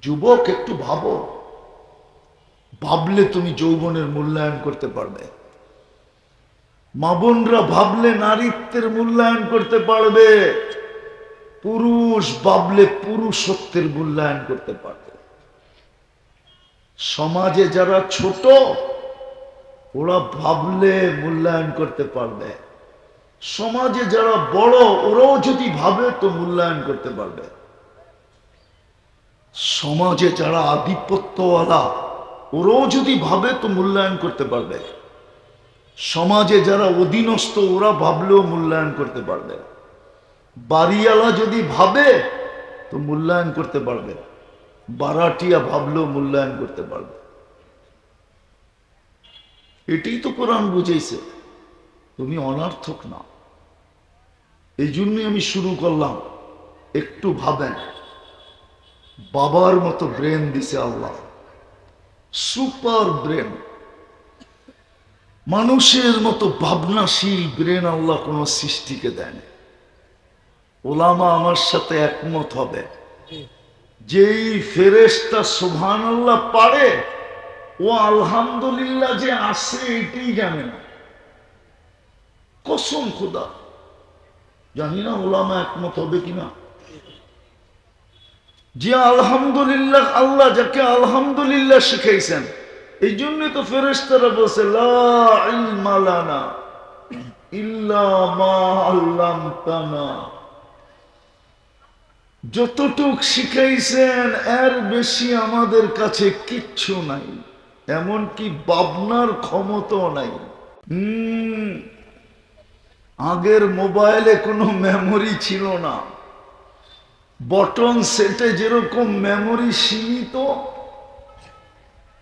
যুবক একটু ভাবো, ভাবলে তুমি যৌবনের মূল্যায়ন করতে পারবে। মা বোনরা ভাবলে নারীত্বের মূল্যায়ন করতে পারবে। পুরুষ ভাবলে পুরুষত্বের মূল্যায়ন করতে পারবে। সমাজে যারা ছোট ওরা ভাবলে মূল্যায়ন করতে পারবে। সমাজে যারা বড় ওরাও যদি ভাবে তো মূল্যায়ন করতে পারবে। সমাজে যারা আধিপত্যওয়ালা ওরাও যদি ভাবে তো মূল্যায়ন করতে পারবে। সমাজে যারা অধীনস্থ ওরা ভাবলেও মূল্যায়ন করতে পারবে। বাড়িওয়ালা যদি ভাবে তো মূল্যায়ন করতে পারবে। বারাটিয়া ভাবলেও মূল্যায়ন করতে পারবে। এটাই তো কোরআন বুঝাইছে, তুমি অনর্থক না। এই জন্যই আমি শুরু করলাম, একটু ভাবেন। বাবার মতো ব্রেন দিছে আল্লাহ, সুপার ব্রেন। মানুষের মতো ভাবনাশীল ব্রেন আল্লাহ কোন সৃষ্টিকে দেন। ওলামা আমার সাথে একমত হবে, যেই ফেরেশতা সুবহানাল্লাহ পারে ও আলহামদুলিল্লাহ যে আসে এটাই জানে না। কসম খোদা, জানি না ওলামা একমত হবে কিনা। যে আলহামদুলিল্লাহ, আল্লাহ যাকে আলহামদুলিল্লাহ শিখাইছেন, এই জন্য তো ফেরেশতারা বলছে লা ইলমা লানা ইল্লা মা আল্লামতানা। যতটুক শিখাইছেন এর বেশি আমাদের কাছে কিচ্ছু নাই, এমনকি ভাবনার ক্ষমতাও নাই। আগের মোবাইলে কোনো মেমোরি ছিল না। বটন সেটে যেরকম মেমোরি সীমিত,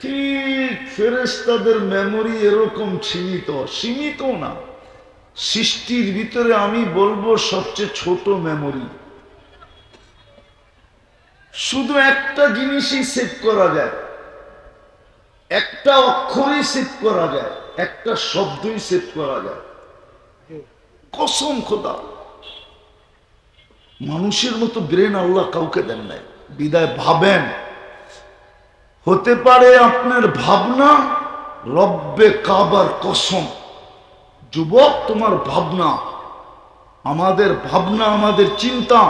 ঠিক ফেরেশতাদের মেমোরি এরকম সীমিত। সীমিত না, সৃষ্টির ভিতরে আমি বলবো সবচেয়ে ছোট মেমোরি। শুধু একটা জিনিসই সেভ করা যায়, একটা অক্ষরই সেভ করা যায়, একটা শব্দই সেভ করা যায়। কসম খোদা, মানুষের মতো ব্রেন আল্লাহ কাউকে দেন নাই। বিদায় ভাবেন, হতে পারে আপনার ভাবনা রব্বে কাবার কসম। যুবক, তোমার ভাবনা, আমাদের ভাবনা, আমাদের চিন্তা,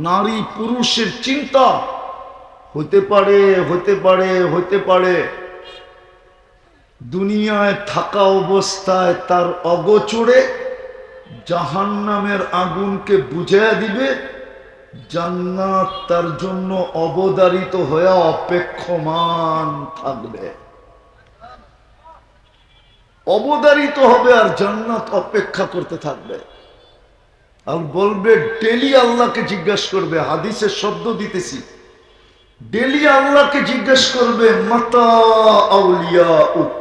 নারী পুরুষের চিন্তা হতে পারে, হতে পারে, হতে পারে দুনিয়ায় থাকা অবস্থায় তার অগোচরে জাহান্নামের আগুনকে বুঝাইয়া দিবে, জান্নাত তার জন্য অবধারিত হয়ে অপেক্ষমান থাকবে। অবধারিত হবে আর জান্নাত অপেক্ষা করতে থাকবে। আর বলবে ডেলি আল্লাহকে জিজ্ঞাসা করবে, হাদিসের শব্দ দিতেছি, ডেলি আল্লাহকে জিজ্ঞাসা করবে মাতা আউলিয়া উক,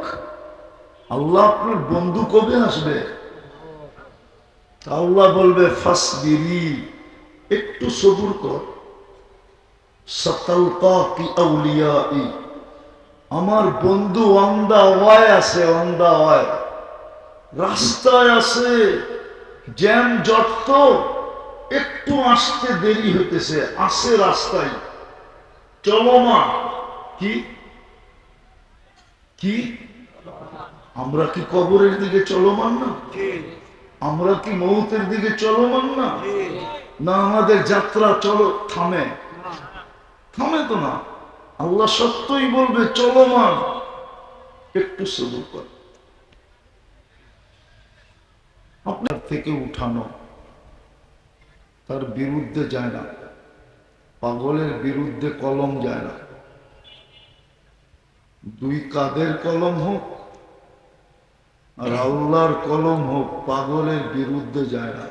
আল্লাহ আপনার বন্ধু কবে আসবে? আল্লাহ বলবে ফাসবিরি, একটু সবুর কর, সাতালকাকি আউলিয়াই, আমার বন্ধু অন দা ওয়ে আছে, অন দা ওয়ে, রাস্তায় আছে, জ্যাম জট তো একটু আসতে দেরি হইতেছে, আসে রাস্তায় চলমান। কি কি আমরা কি কবরের দিকে চলমান না? আমরা কি মৌতের দিকে চলমান না? না আমাদের যাত্রা চলো থামে? থামে তো না। আল্লাহ সত্যই বলবে চলমান, একটু সবুর কর। আপনার থেকে উঠানো তার বিরুদ্ধে যায় না, পাগলের বিরুদ্ধে কলম যায় না। দুই কাদের কলম হোক আর আল্লাহর কলম হোক, পাগলের বিরুদ্ধে যায় না।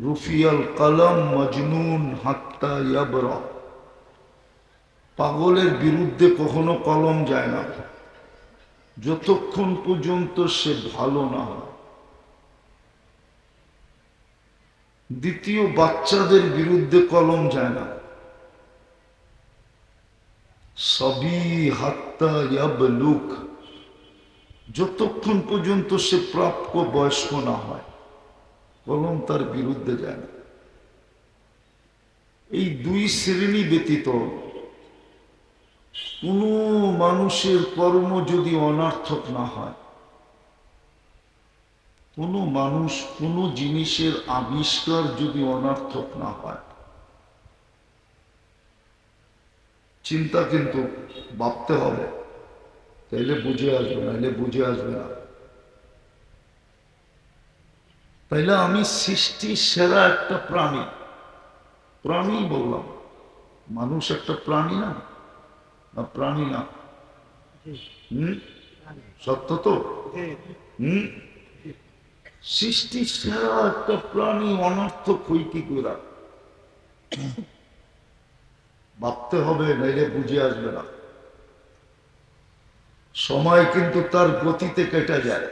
রুফিয়াল কলম মজনুন হাত্তা ইয়াবরা, পাগলের বিরুদ্ধে কখনো কলম যায় না যতক্ষণ পর্যন্ত সে ভালো না হয়। দ্বিতীয়, বাচ্চাদের বিরুদ্ধে কলম যায় না। সবই হাত্তা ইয়াবলুক, যতক্ষণ পর্যন্ত সে প্রাপ্য বয়স্ক না হয় কলম তার বিরুদ্ধে যায় না। এই দুই শ্রেণী ব্যতীত কোনো মানুষের কর্ম যদি অনর্থক না হয়, কোনো মানুষ কোনো জিনিসের আবিষ্কার যদি অনর্থক না হয়, চিন্তা কিন্তু ভাবতে হবে, তাইলে বুঝে আসবে, নাহলে বুঝে আসবে না। তাইলে আমি সৃষ্টির সেরা একটা প্রাণী, প্রাণী বললাম, মানুষ একটা প্রাণী না? না প্রাণী না? সত্য তো? সৃষ্টির সেরা একটা প্রাণী অনর্থক হই কি করে? ভাবতে হবে, নাইলে বুঝে আসবে না। সময় কিন্তু তার গতিতে কেটে যায়,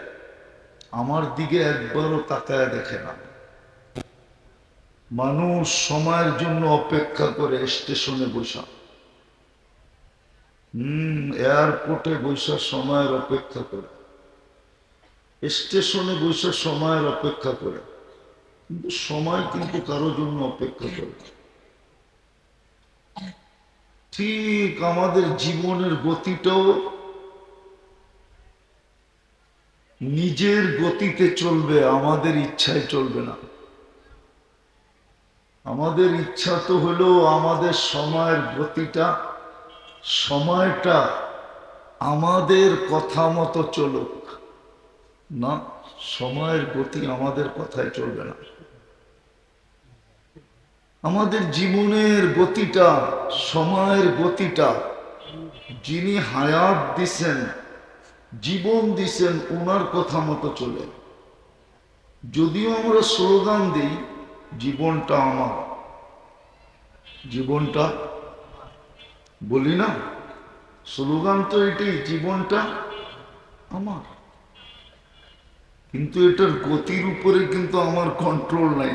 আমার দিকে একবারও তাকায় দেখে না। মানুষ সময়ের জন্য অপেক্ষা করে স্টেশনে বসা, এয়ারপোর্টে বসা সময়ের অপেক্ষা করে, স্টেশনে বসে সময়ের অপেক্ষা করে, কিন্তু সময় কিন্তু কারো জন্য অপেক্ষা করে। ঠিক আমাদের জীবনের গতিটাও নিজের গতিতে চলবে, আমাদের ইচ্ছায় চলবে না। আমাদের ইচ্ছা তো হলো আমাদের সময়ের গতিটা, সময়টা আমাদের কথা মতো চলুক। না, সময়ের গতি আমাদের কথায় চলবে না। আমাদের জীবনের গতিটা, সময়ের গতিটা যিনি হায়াত দিছেন, জীবন দিছেন, ওনার কথা মতো চলে। যদিও আমরা স্লোগান দিই জীবনটা আমার, জীবনটা বলি না, স্লোগান তো এটাই, জীবনটা আমার, কিন্তু এটার গতির উপরে কিন্তু আমার কন্ট্রোল নাই।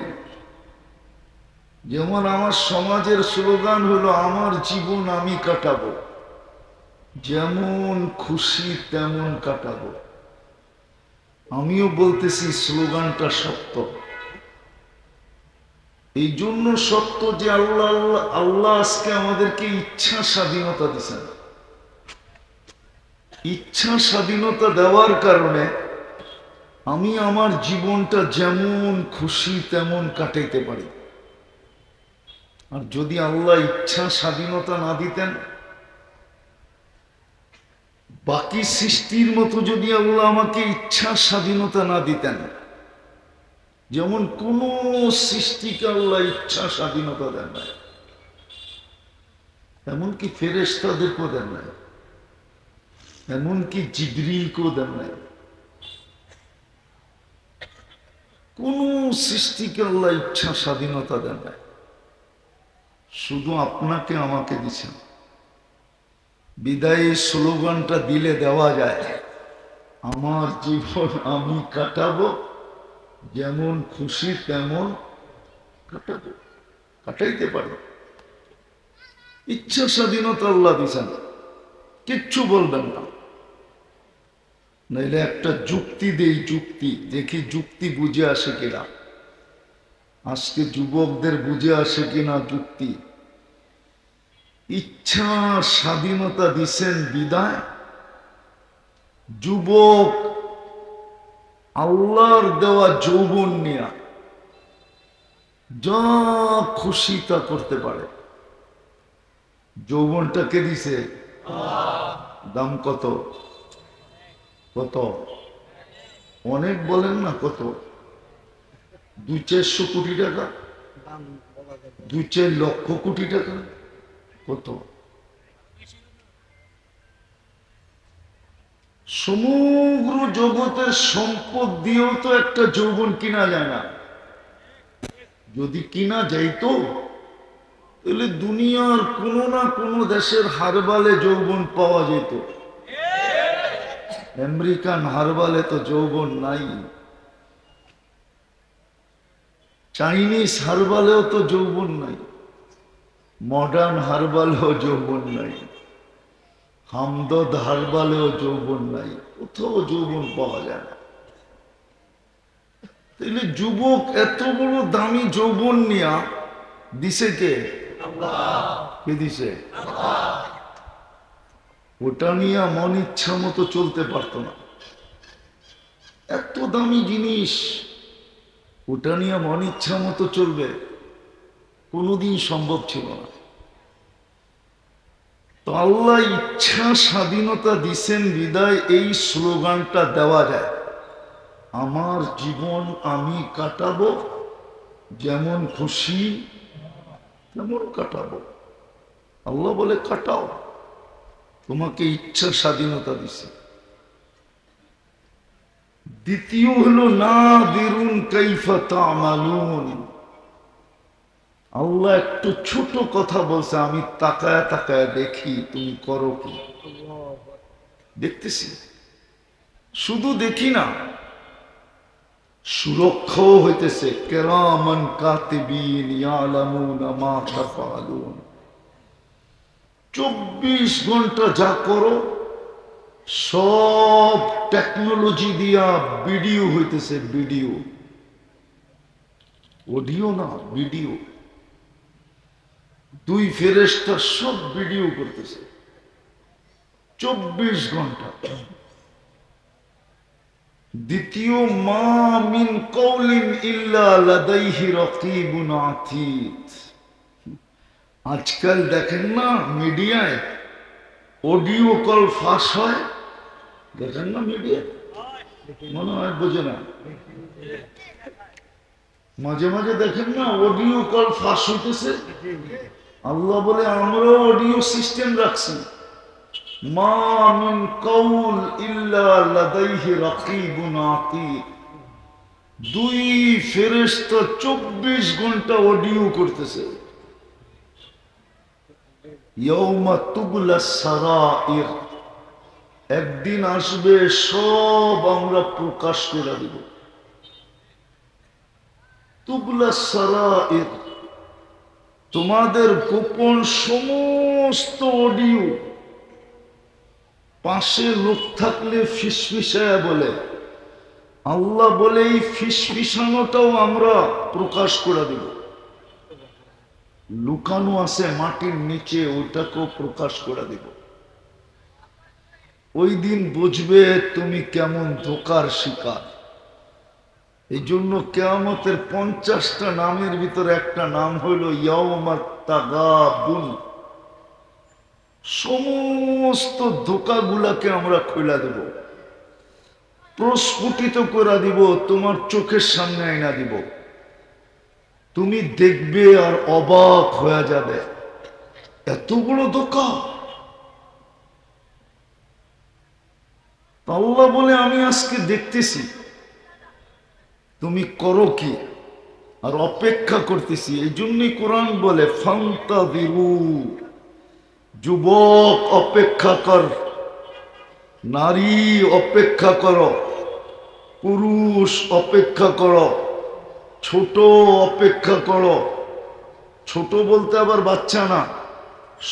যেমন আমার সমাজের স্লোগান হলো আমার জীবন আমি কাটাবো, যেমন খুশি তেমন কাটাবো। আমিও বলতেছি স্লোগানটা সত্য, এই জন্য সত্য যে আল্লাহ আল্লাহ আল্লাহ আজকে আমাদেরকে ইচ্ছা স্বাধীনতা দিচ্ছেন। ইচ্ছা স্বাধীনতা দেওয়ার কারণে আমি আমার জীবনটা যেমন খুশি তেমন কাটাইতে পারি। আর যদি আল্লাহ ইচ্ছা স্বাধীনতা না দিতেন, বাকি সৃষ্টির মতো যদি আল্লাহ আমাকে ইচ্ছা স্বাধীনতা না দিতেন, যেমন কোন সৃষ্টিকে আল্লাহ ইচ্ছা স্বাধীনতা দেন নাই, এমনকি ফেরেশতাদেরকেও দেন নাই, এমনকি জিবরিলকেও দেন নাই, কোন সৃষ্টিকে আল্লাহ ইচ্ছা স্বাধীনতা দেন নাই, শুধু আপনাকে আমাকে দিচ্ছেন। বিদায়ী স্লোগানটা দিলে দেওয়া যায়, আমার জীবন আমি কাটাবো, যেমন খুশি তেমন কাটাবো, কাটাইতে পারো। ইচ্ছা স্বাধীনতা আল্লাহ দিচ্ছেন, কিচ্ছু বলবেন না। নাইলে একটা যুক্তি দেই, যুক্তি দেখি যুক্তি বুঝে আসে কিনা। আজকে যুবকদের বুঝে আসে কিনা যুক্তি। ইচ্ছা স্বাধীনতা দিছেন বিদায়, যুবক আল্লাহর দেওয়া যৌবন নিয়া যা খুশি তা করতে পারে। যৌবনটা কে দিছে? দাম কত? কত? অনেক বলেন না, কত? 200-400 কোটি টাকা, 2-4 লক্ষ কোটি টাকা, কত? সমগ্র জগতের সম্পদ দিয়েও তো একটা যৌবন কিনা যায় না। যদি কিনা যাইতো তাহলে দুনিয়ার কোনো না কোনো দেশের হারবালে যৌবন পাওয়া যেত। আমেরিকান হারবালে তো যৌবন নাই, চাইনিজ হারবালেও তো যৌবন নাই, মডার্ন হারবালেও যৌবন নাই, হামদর্দ হারবালেও যৌবন নাই, কোথাও যৌবন পাওয়া যায় না। তাহলে যুবক এত বড় দামি যৌবন নিয়া দিছে কে? কে দিছে? ওটা নিয়ে মন ইচ্ছা মতো চলতে পারতো না। এত দামি জিনিস, ওটা নিয়ে মন ইচ্ছা মতো চলবে কোনোদিন সম্ভব ছিল না। তো আল্লাহ ইচ্ছা স্বাধীনতা দিছেন বিদায় এই স্লোগানটা দেওয়া যায়, আমার জীবন আমি কাটাবো, যেমন খুশি তেমন কাটাবো। আল্লাহ বলে কাটাও, তোমাকে ইচ্ছা স্বাধীনতা দিছে। দ্বিতীয় হলো না দিরুন কাইফা তা'মালুন। আল্লাহ একটু ছোট কথা বলছে, আমি তাকায় তাকায় দেখি তুমি করো কি। দেখতেছি, শুধু দেখি না, সুরক্ষাও হইতেছে। কিরামান কাতিবিন ইয়ালামুনা মা তাফআলুন। 24 ঘন্টা যা করো সব টেকনোলজি দিয়া ভিডিও হইতেছে। ভিডিও, অডিও না, ভিডিও। দুই ফেরেশতা সব ভিডিও করতেছে 24 ঘন্টা। দ্বিতীয়, মা মিন কওলিন ইল্লা লাদাইহি রাকিবুন আতীদ। আজকাল দেখেন না মিডিয়ায় অডিও কল ফাঁস হয়, দেখেন না মিডিয়ায়, মনে হয় বোঝে না। মাঝে মাঝে দেখেন না অডিও কল ফাঁস হইতেছে। আল্লাহ বলে আমরা অডিও সিস্টেম রাখছি। মা মিন কওল ইল্লা লাদাইহি রাকিবুন আতীদ। দুই ফেরেশতা 24 ঘন্টা অডিও করতেছে। ইয়াউমা তুবলাস সারাইর, একদিন আসবে সব আমরা প্রকাশ করে দেব। তুবলাস সারাইর, তোমাদের গোপন সমস্ত অডিও। পাশে লোক থাকলে ফিসফিসায়া বলে, আল্লাহ বলে এই ফিসফিসানোটাও আমরা প্রকাশ করে দেব। লুকানো আছে মাটির নিচে, ওইটাকেও প্রকাশ করে দেব। ওই দিন বুঝবে তুমি কেমন ধোকার শিকার। এই জন্য কিয়ামতের 50টা নামের ভিতরে একটা নাম হইল ইয়াউমাত তাগাবুন। সমস্ত ধোকাগুলাকে আমরা খুলে দেব, প্রস্ফুটিত করে দিব, তোমার চোখের সামনে আইনা দিব। তুমি দেখবে আর অবাক হয়ে যাবে, এত বড় ধোকা। আল্লাহ বলে আমি আজকে দেখতেছি তুমি করো কি, আর অপেক্ষা করতেছি। এই জন্যই কোরআন বলে ফান্তাযিরু, যুবক অপেক্ষা কর, নারী অপেক্ষা করো, পুরুষ অপেক্ষা করো, ছোট অপেক্ষা করো। ছোট বলতে আবার বাচ্চা না,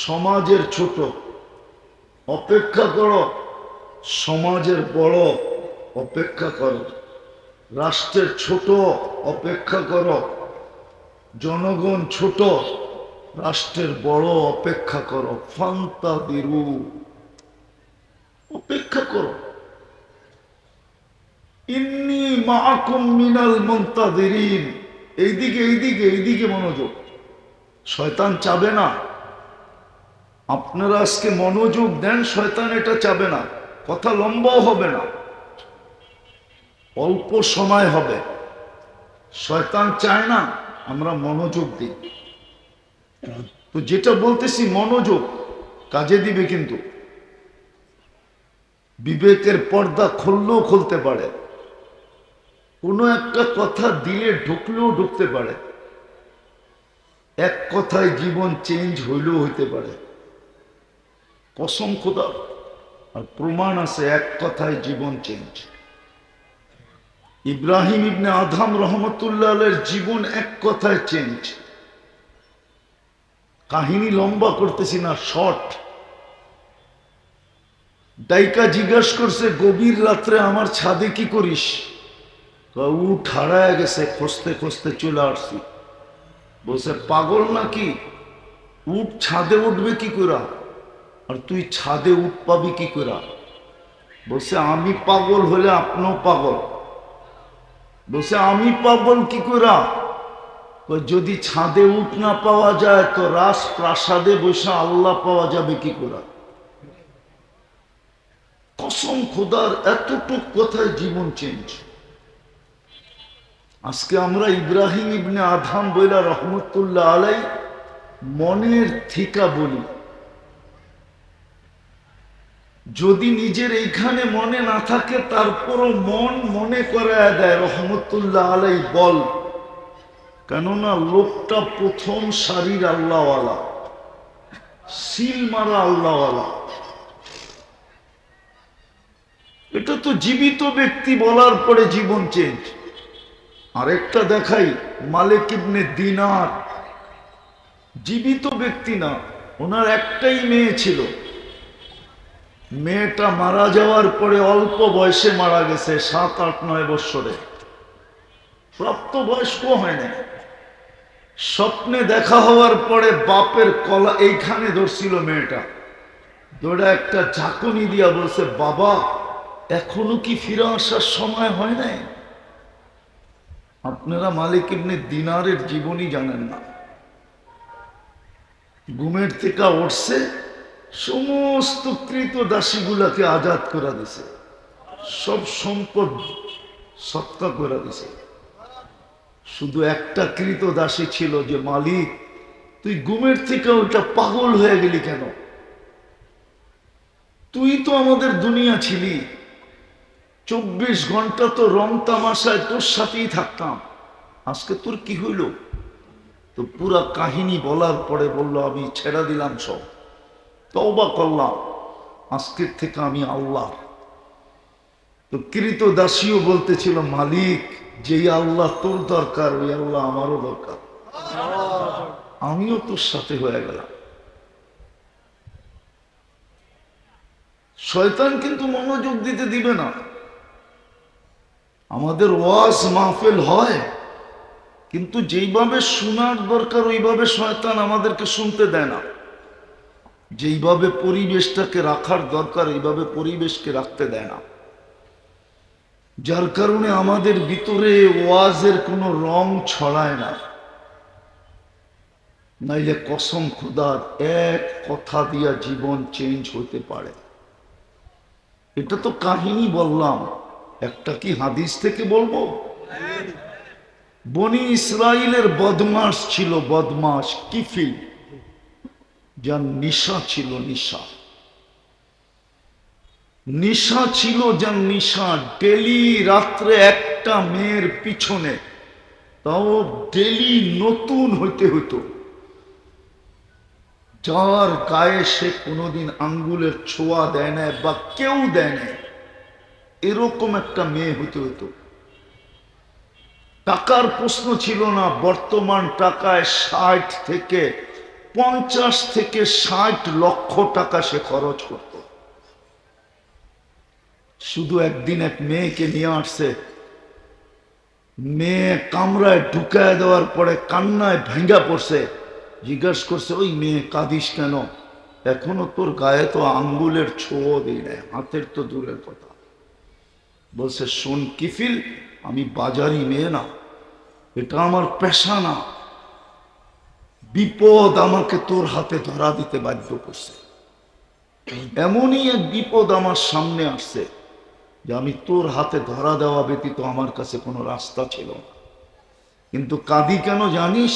সমাজের ছোট অপেক্ষা করো, সমাজের বড় অপেক্ষা করো, রাষ্ট্রের ছোট অপেক্ষা করো, জনগণ ছোট, রাষ্ট্রের বড় অপেক্ষা করো। ফান্তাযিরু, অপেক্ষা করো। ইন্নী মাআকুম মিনাল মুনতাযিরিন। এইদিকে এইদিকে এইদিকে মনোযোগ। শয়তান চাবে না আপনারা আজকে মনোযোগ দেন, শয়তান এটা চাবে না। কথা লম্বাও হবে না, অল্প সময় হবে। শয়তান চায় না আমরা মনোযোগ দিই। তো যেটা বলতেছি মনোযোগ কাজে দিবে, কিন্তু বিবেকের পর্দা খুললেও খুলতে পারে, কোনো একটা কথা দিলে ঢুকলেও ঢুকতে পারে, এক কথায় জীবন চেঞ্জ হইলেও হইতে পারে। কসম খোদা, আর প্রমাণ আছে এক কথায় জীবন চেঞ্জ। ইব্রাহিম ইবনে আদহাম রহমতুল্লাহ আলাইহির জীবন এক কথায় চেঞ্জ। কাহিনী লম্বা করতেছি না, শর্ট। ডাইকা জিজ্ঞাসা করছে গভীর রাত্রে আমার ছাদে কি করিস? উঠ হারায় গেছে, খুঁজতে খুঁজতে চলে আসছি। বলছে পাগল নাকি? উট ছাদে উঠবে কি করে, আর তুই ছাদে উঠ পাবি কি করে? বলছে আমি পাগল হলে আপনিও পাগল। বলছে আমি পাগল কি করে? যদি ছাদে উঠ না পাওয়া যায় তো রাজপ্রাসাদে বসে আল্লাহ পাওয়া যাবে কি করে? কসম খোদার এতটুক কথায় জীবন চেঞ্জ। আজকে আমরা ইব্রাহিম ইবনে আদহাম বইলা রহমতুল্লাহ আলাই মনের থিকা বলি। যদি নিজের এইখানে মনে না থাকে তারপরও মন মনে করায় দেয় রহমতুল্লাহ আলাই বল, কেননা লোকটা প্রথম সারির আল্লাহওয়ালা, সিল মারা আল্লাহওয়ালা। এটা তো জীবিত ব্যক্তি বলার পরে জীবন চেঞ্জ। আরেকটা দেখাই, মালিক ইবনে দিনার, জীবিত ব্যক্তি না, ওনার একটাই মেয়ে ছিল। মেয়েটা মারা যাওয়ার পরে অল্প বয়সে মারা গেছে, 7, 8, 9 বৎসরে, প্রাপ্ত বয়স্ক হয় না। স্বপ্নে দেখা হওয়ার পরে বাপের কলা এইখানে ধরছিল মেয়েটা, দৌড়া একটা ঝাঁকুনি দিয়া বলছে, বাবা এখনো কি ফিরে আসার সময় হয় নাই? আপনারা মালিক ইবনে দিনারের জীবনী জানেন না। ঘুমের থেকে উঠছে, সমস্ত কৃত দাসীগুলাকে আজাদ করে দিছে, সব সম্পদ সৎকা করে দিছে। শুধু একটা কৃত দাসী ছিল যে, মালিক তুই ঘুমের থেকে ওটা পাগল হয়ে গেলি কেন? তুই তো আমাদের দুনিয়া ছিলি, 24 ঘন্টা তো রং তামাশায় তোর সাথেই থাকতাম, আজকে তোর কি হইল? তো পুরা কাহিনী বলার পরে বলল, আমি ছেড়ে দিলাম সব, তওবা করলাম, আজকের থেকে আমি আল্লাহ। তো কৃত দাসীও বলতেছিল, মালিক যেই আল্লাহ তোর দরকার ওই আল্লাহ আমারও দরকার, আমিও তোর সাথে হয়ে গেলাম। শয়তান কিন্তু মনোযোগ দিতে দিবে না। আমাদের ওয়াজ মাহফিল হয়, কিন্তু যেইভাবে শোনার দরকার ওইভাবে শয়তান আমাদেরকে শুনতে দেয় না। যেইভাবে পরিবেশটাকে রাখার দরকার এইভাবে পরিবেশকে রাখতে দেয় না, যার কারণে আমাদের ভিতরে ওয়াজের কোনো রং ছড়ায় না। নাইলে কসম খোদার এক কথা দিয়া জীবন চেঞ্জ হতে পারে। এটা তো কাহিনী বললাম, একটা কি হাদিস থেকে বলবো? বনি ইসরাইলের বদমাস ছিল, বদমাস কিফিল, যার নিশা ছিল, নিশা ছিল, যার নিশা। ডেলি রাত্রে একটা মেয়ের পিছনে, তাও ডেলি নতুন হইতে হইতো, যার গায়ে সে কোনোদিন আঙ্গুলের ছোঁয়া দেয় না বা কেউ দেয় না, এরকম একটা মেয়ে হইতে হইতো। টাকার প্রশ্ন ছিল না, বর্তমান টাকায় 60 থেকে 50 থেকে 60 লক্ষ টাকা সে খরচ করত। শুধু একদিন এক মেয়েকে নিয়ে আসছে, মেয়ে কামরায় ঢুকায় দেওয়ার পরে কান্নায় ভেঙ্গা পড়ছে। জিজ্ঞেস করছে, ওই মেয়ে কাঁদিস কেন? এখনো তোর গায়ে তো আঙ্গুলের ছোঁয়া দিই নাই, হাতের তো দূরের কথা। বলছে, শোন কিফিল, আমি বাজারি মেয়ে না, এটা আমার পেশা না, বিপদ আমাকে তোর হাতে ধরা দিতে বাধ্য করছে। এমনই এক বিপদ আমার সামনে আসছে যে আমি তোর হাতে ধরা দেওয়া ব্যতীত আমার কাছে কোনো রাস্তা ছিল না। কিন্তু কাঁদি কেন জানিস?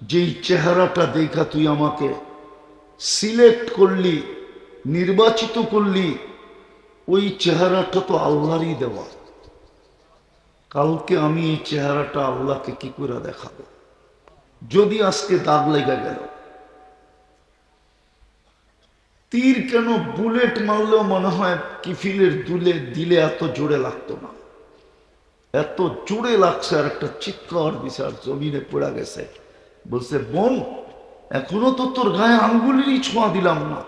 যেই চেহারাটা দেখা তুই আমাকে সিলেক্ট করলি, নির্বাচিত করলি, ওই চেহারাটা তো আল্লাহরই দেওয়া। কালকে আমি এই চেহারাটা আল্লাহকে কি করে দেখাবো যদি আজকে দাগ লেগে গেল? তীর কেন বুলেট মারলেও মনে হয় কিফিলের দিলে এত জোরে লাগতো না, এত জোরে লাগছে। আর একটা চিৎকার বিচার জমিনে পড়ে গেছে। বলছে, বোন এখনো তো তোর গায়ে আঙ্গুলেরই ছোঁয়া দিলাম না,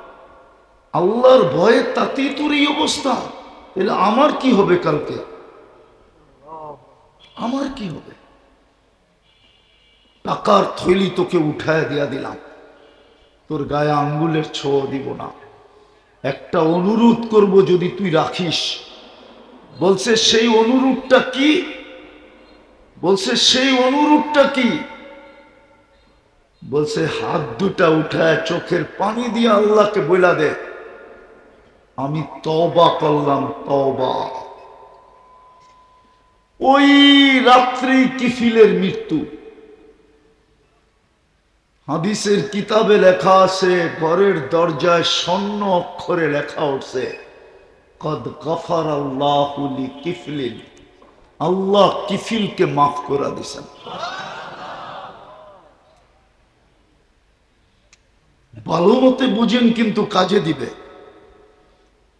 আল্লাহর ভয়ে তাতেই তোর এই অবস্থা, তাহলে আমার কি হবে কালকে? আমার কি হবে? টাকার থৈলি তোকে উঠায় দিয়া দিলাম, তোর গায়ে আঙ্গুলের ছোঁয়া দিব না। একটা অনুরোধ করব, যদি তুই রাখিস। বলছে সেই অনুরোধটা কি? বলছে সেই অনুরোধটা কি? বলছে হাত দুটা উঠায় চোখের পানি দিয়ে আল্লাহকে বইলা দে, আমি তওবা করলাম, তওবা। ওই রাত্রি কিফিলের মৃত্যু। হাদিসের কিতাবে লেখা আছে, ঘরের দরজায় স্বর্ণ অক্ষরে লেখা উঠছে, কদ গফারাল্লাহু লিকিফলিন, আল্লাহ কিফিলকে মাফ করে দিয়েছেন। ভালো মতে বুঝেন, কিন্তু কাজে দিবে।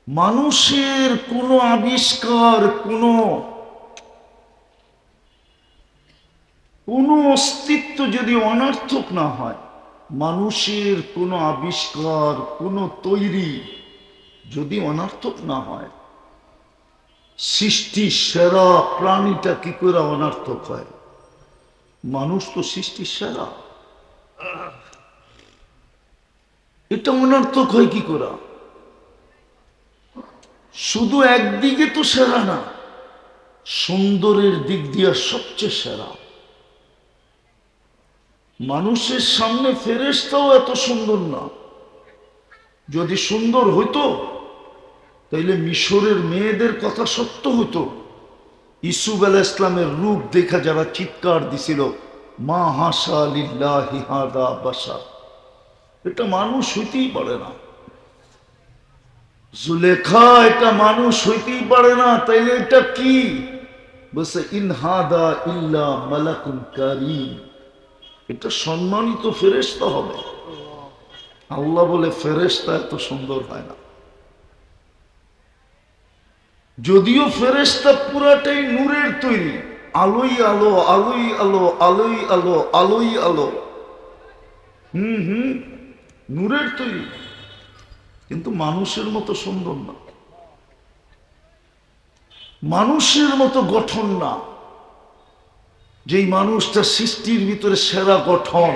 মানুষের কোনো আবিষ্কার, কোনো অস্তিত্ব যদি অনর্থক না হয়, মানুষের কোনো আবিষ্কার, কোনো তৈরি যদি অনর্থক না হয়, সৃষ্টি সেরা প্রাণীটা কি করে অনর্থক হয়? মানুষ তো সৃষ্টির সেরা, এটা অনর্থক হয় কি করে? শুধু একদিকে তো সেরা না, সুন্দরের দিক দিয়ে সবচেয়ে সেরা। মানুষের সামনে ফেরেশতাও এত সুন্দর না। যদি সুন্দর হইতো তাইলে মিশরের মেয়েদের কথা সত্য হতো। ইসুফ আলাইহিস সালামের রূপ দেখা যারা চিৎকার দিছিল, মা হাসা লিল্লাহি হাদা বাশার, এটা মানুষ হইতেই পারে না। জুলেখা এটা মানুষ হইতেই পারে না, তাইলে এটা কি? বলছে ইন হাদা ইল্লা মালাকুন কারীম, এটা সম্মানিত ফেরেশতা হবে। আল্লাহ বলে ফেরেশতা এত সুন্দর হয় না। যদিও ফেরেশতা পুরাটাই নূরের তৈরি, আলোই আলো, আলোই আলো, আলোই আলো, আলোই আলো, নূরের তৈরি, কিন্তু মানুষের মতো সুন্দর না, মানুষের মতো গঠন না। যেই মানুষটা সৃষ্টির ভিতরে সেরা গঠন,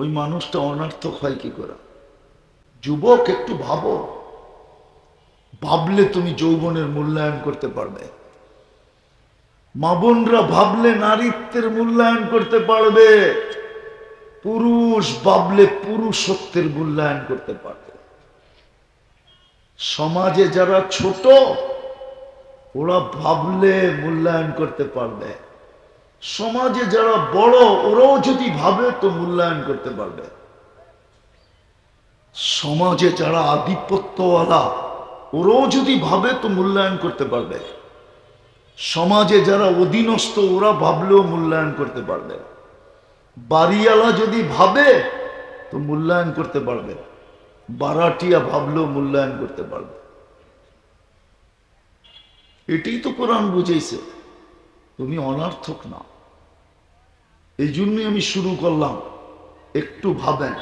ওই মানুষটা অনর্থক হয় কি করে? যুবক, একটু ভাবো। ভাবলে তুমি যৌবনের মূল্যায়ন করতে পারবে। মা বোনরা ভাবলে নারীত্বের মূল্যায়ন করতে পারবে। পুরুষ ভাবলে পুরুষত্বের মূল্যায়ন করতে পারবে। সমাজে যারা ছোট, ওরা ভাবলে মূল্যায়ন করতে পারবে। সমাজে যারা বড়, ওরাও যদি ভাবে তো মূল্যায়ন করতে পারবে। সমাজে যারা আধিপত্যওয়ালা, ওরাও যদি ভাবে তো মূল্যায়ন করতে পারবে। সমাজে যারা অধীনস্থ, ওরা ভাবলেও মূল্যায়ন করতে পারবে। বাড়িওয়ালা যদি ভাবে তো মূল্যায়ন করতে পারবে। বারাটিয়া ভাবলেও মূল্যায়ন করতে পারবে। এটাই তো কোরআন বুঝাইছে, তুমি অনর্থক না। এই জন্যই আমি শুরু করলাম, একটু ভাবেন।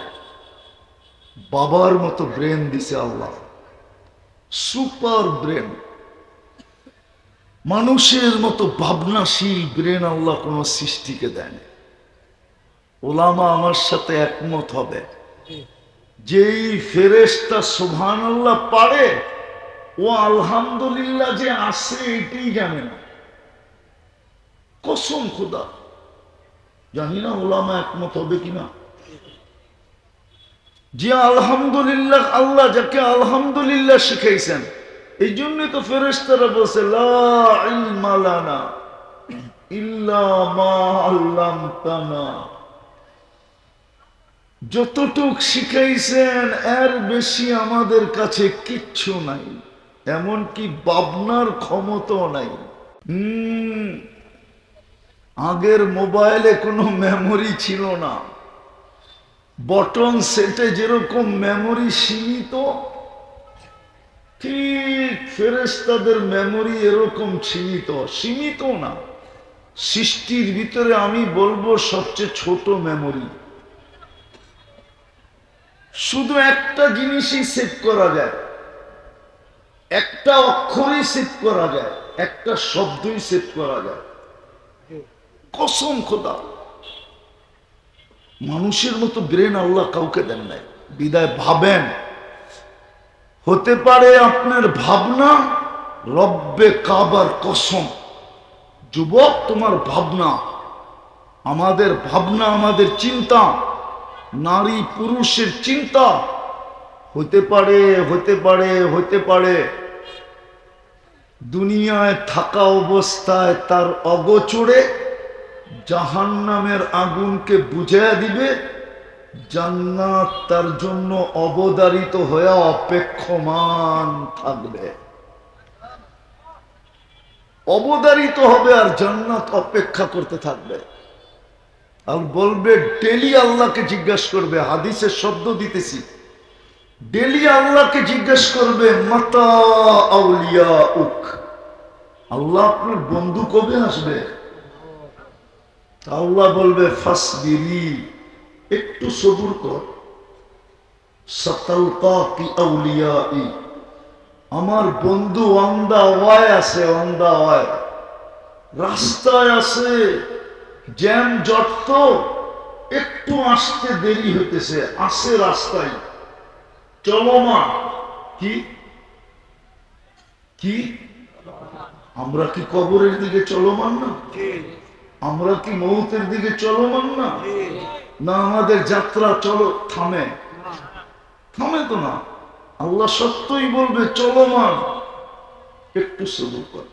বাবার মতো ব্রেন দিছে আল্লাহ, সুপার ব্রেন। মানুষের মতো ভাবনাশীল ব্রেন আল্লাহ কোন সৃষ্টিকে দেন। ওলামা আমার সাথে একমত হবে, যেই ফেরেশতা সুবহানাল্লাহ পারে, ও আলহামদুলিল্লাহ যে আসে এটাই জানে না। কসম খোদা, জানি না ওলামা একমত হবে কিনা। যে আলহামদুলিল্লাহ, আল্লাহ যাকে আলহামদুলিল্লাহ শিখাইছেন, এই জন্যই তো ফেরেশতারা বলছে লা ইলমা লানা ইল্লা মা আল্লামতানা, যতটুক শিখাইছেন এর বেশি আমাদের কাছে কিচ্ছু নাই, এমনকি ভাবনার ক্ষমতাও নাই। আগের মোবাইলে কোনো মেমোরি ছিল না। বটন সেটে যেরকম মেমোরি সীমিত, ঠিক ফেরেশতাদের মেমোরি এরকম সীমিত। সীমিত না, সৃষ্টির ভিতরে আমি বলবো সবচেয়ে ছোট মেমোরি। শুধু একটা জিনিসই সেভ করা যায়, একটা অক্ষরই সেভ করা যায়, একটা শব্দই সেভ করা যায়। কসম খোদা, মানুষের মতো ব্রেন আল্লাহ কাউকে দেন নাই। বিদায় ভাবেন, হতে পারে আপনার ভাবনা রব্বে কাবার কসম। যুবক, তোমার ভাবনা, আমাদের ভাবনা, আমাদের চিন্তা, নারী পুরুষের চিন্তা হতে পারে হতে পারে দুনিয়ায় থাকা অবস্থায় তার অগোচরে জাহান্নামের আগুনকে বুঝাইয়া দিবে, জান্নাত তার জন্য অবধারিত হয়ে অপেক্ষমান থাকবে, অবধারিত হবে আর জান্নাত অপেক্ষা করতে থাকবে। আর বলবে ডেলি আল্লাহকে জিজ্ঞাসা করবে, হাদিসের শব্দ দিতেছি, ডেলি আল্লাহকে জিজ্ঞেস করবে মাতা আউলিয়া উক, আল্লাহ আপনার বন্ধু কবে আসবে? আল্লাহ বলবে ফাসবিরি, একটু সবুর কর, সাতালকাকি আউলিয়াই, আমার বন্ধু অন দা ওয়ায় আছে, অন দা ওয়ায়, রাস্তায় আছে, জ্যাম জট তো একটু আসতে দেরি হইতেছে, আসে রাস্তায় চলমান। কি কি আমরা কি কবরের দিকে চলমান না? আমরা কি মৌতের দিকে চলমান না? না আমাদের যাত্রা চলো থামে? থামে তো না। আল্লাহ সত্যই বলবে চলমান, একটু সবুর কর।